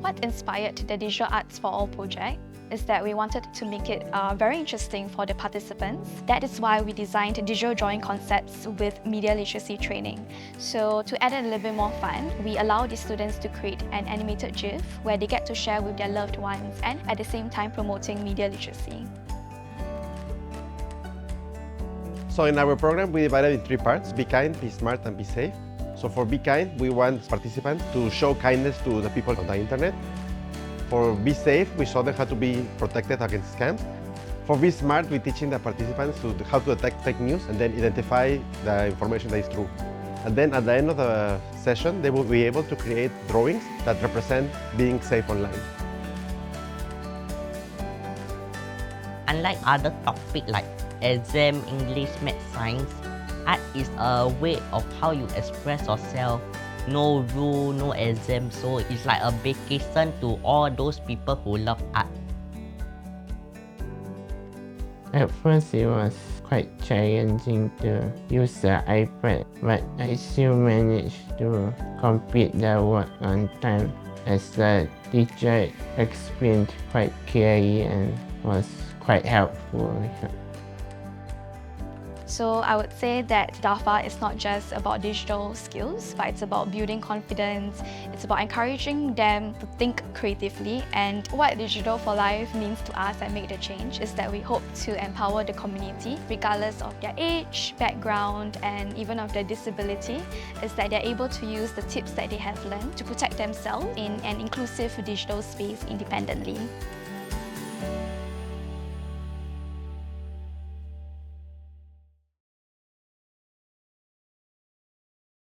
What inspired the Digital Arts for All project is that we wanted to make it very interesting for the participants. That is why we designed digital drawing concepts with media literacy training. So to add a little bit more fun, we allow the students to create an animated GIF where they get to share with their loved ones and at the same time promoting media literacy. So in our program, we divided in 3 parts: be kind, be smart, and be safe. So for be kind, we want participants to show kindness to the people on the internet. For be safe, we show them how to be protected against scams. For be smart, we're teaching the participants how to detect fake news and then identify the information that is true. And then at the end of the session, they will be able to create drawings that represent being safe online. Unlike other topics like exam, English, math, science, art is a way of how you express yourself. No rule, no exam, so it's like a vacation to all those people who love art. At first it was quite challenging to use the iPad, but I still managed to complete the work on time as the teacher explained quite clearly and was quite helpful. So I would say that DAFA is not just about digital skills, but it's about building confidence. It's about encouraging them to think creatively. And what Digital for Life means to us at Make the Change is that we hope to empower the community, regardless of their age, background, and even of their disability, is that they're able to use the tips that they have learned to protect themselves in an inclusive digital space independently.